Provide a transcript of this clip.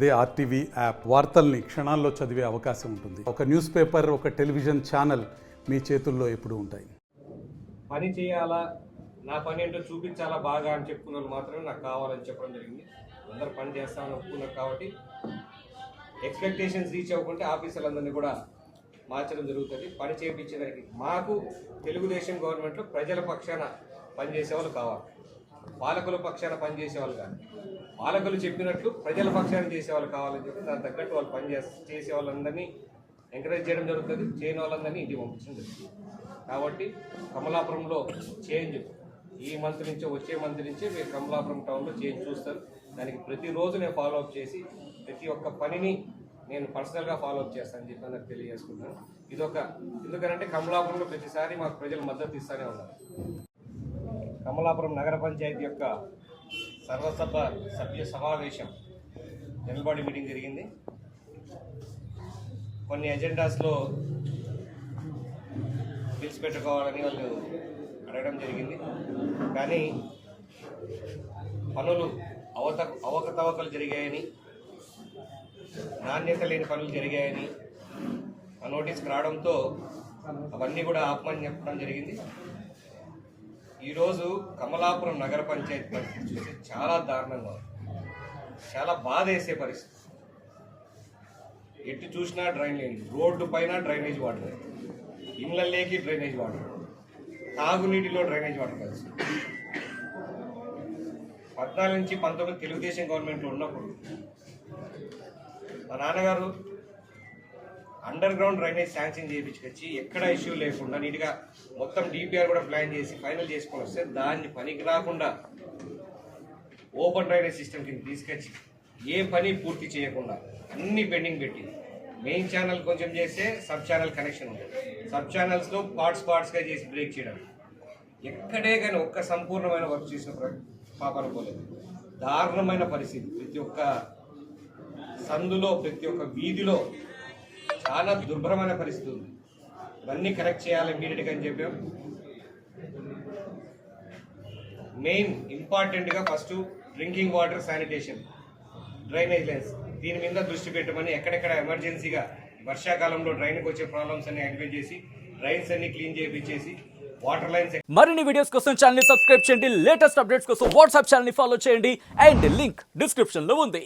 అదే RTV app వార్తల్ని క్షణాల్లో చదివే అవకాశం ఉంటుంది. ఒక న్యూస్ పేపర్, ఒక టెలివిజన్ ఛానల్ మీ చేతుల్లో ఎప్పుడూ ఉంటాయి. పని చేయాలా, నా పని ఏంటో చూపించాలా బాగా అని చెప్పుకున్న వాళ్ళు మాత్రమే నాకు కావాలని చెప్పడం జరిగింది. అందరూ పని చేస్తామని ఒప్పుకున్నారు కాబట్టి ఎక్స్పెక్టేషన్స్ రీచ్ అవ్వకుంటే ఆఫీసర్లందరినీ కూడా మార్చడం జరుగుతుంది. పని చేయించేదానికి మాకు తెలుగుదేశం గవర్నమెంట్లో ప్రజల పక్షాన పనిచేసే వాళ్ళు కావాలి, పాలకుల పక్షాన పనిచేసేవాళ్ళు కాదు. పాలకులు చెప్పినట్లు ప్రజల పక్షాన చేసేవాళ్ళు కావాలని చెప్పి దానికి తగ్గట్టు వాళ్ళు చేసే వాళ్ళందరినీ ఎంకరేజ్ చేయడం జరుగుతుంది. చేయని వాళ్ళందరినీ ఇంటికి పంపించడం జరుగుతుంది. కాబట్టి కమలాపురంలో చేంజ్ ఈ మంత్ నుంచో వచ్చే మంత్ నుంచే మీరు కమలాపురం టౌన్లో చేంజ్ చూస్తారు. దానికి ప్రతిరోజు నేను ఫాలోఅప్ చేసి ప్రతి ఒక్క పనిని నేను పర్సనల్గా ఫాలోఅప్ చేస్తానని చెప్పి అందరికి తెలియజేసుకుంటాను. ఎందుకంటే కమలాపురంలో ప్రతిసారి మాకు ప్రజలు మద్దతు ఇస్తూనే ఉన్నారు. కమలాపురం నగర పంచాయతీ యొక్క సర్వసభ సభ్య సమావేశం జనరల్ బాడీ మీటింగ్ జరిగింది. కొన్ని ఎజెండాస్లో బిల్స్ పెట్టుకోవాలని వాళ్ళు అడగడం జరిగింది. కానీ పనులు అవకతవకలు జరిగాయని, నాణ్యత లేని పనులు జరిగాయని ఆ నోటీస్కి రావడంతో అవన్నీ కూడా ఆపమని చెప్పడం జరిగింది. ఈరోజు కమలాపురం నగర పంచాయతీ పరిస్థితి చూస్తే చాలా దారుణంగా ఉంది. చాలా బాధ వేసే పరిస్థితి. ఎటు చూసినా డ్రైనేజ్, రోడ్డు పైన drainage water, ఇళ్ళల్లోకి drainage water, తాగునీటిలో drainage water కలిసి 14 నుంచి 19 తెలుగుదేశం గవర్నమెంట్లో ఉన్నప్పుడు మా నాన్నగారు అండర్ గ్రౌండ్ డ్రైనేజ్ శాంక్షన్ చేయించుకొచ్చి ఎక్కడ ఇష్యూ లేకుండా నీట్గా మొత్తం డిపిఆర్ కూడా ప్లాన్ చేసి ఫైనల్ చేసుకొని వస్తే దాన్ని పనికి రాకుండా ఓపెన్ డ్రైనేజ్ సిస్టమ్ కింద తీసుకొచ్చి ఏ పని పూర్తి చేయకుండా అన్ని పెండింగ్ పెట్టి మెయిన్ ఛానల్ కొంచెం చేస్తే సబ్ ఛానల్ కనెక్షన్ ఉంటుంది. సబ్ ఛానల్స్లో పార్ట్స్గా చేసి బ్రేక్ చేయడం, ఎక్కడే కానీ ఒక్క సంపూర్ణమైన వర్క్ చేసిన పాప అనుకోలేదు. దారుణమైన పరిస్థితి. ప్రతి ఒక్క సందులో, ప్రతి ఒక్క వీధిలో చాలా దుర్భరమైన పరిస్థితి ఉంది. ఇవన్నీ కరెక్ట్ చేయాలి ఇమీడియట్గా అని చెప్పాం. మెయిన్ ఇంపార్టెంట్గా first drinking water, sanitation, drainage lines దీని మీద దృష్టి పెట్టమని ఎక్కడెక్కడ ఎమర్జెన్సీగా వర్షాకాలంలో డ్రైన్కి వచ్చే ప్రాబ్లమ్స్ అన్ని ఐడెంటిఫై చేసి డ్రైన్స్ అన్ని క్లీన్ చేయించేసి వాటర్ లైన్స్. మరిన్ని వీడియోస్ కోసం ఛానల్ ని సబ్స్క్రైబ్ చేయండి. లేటెస్ట్ అప్డేట్స్ కోసం వాట్సాప్ ఛానల్ ని ఫాలో చేయండి. అండ్ లింక్ డిస్క్రిప్షన్ లో ఉంది.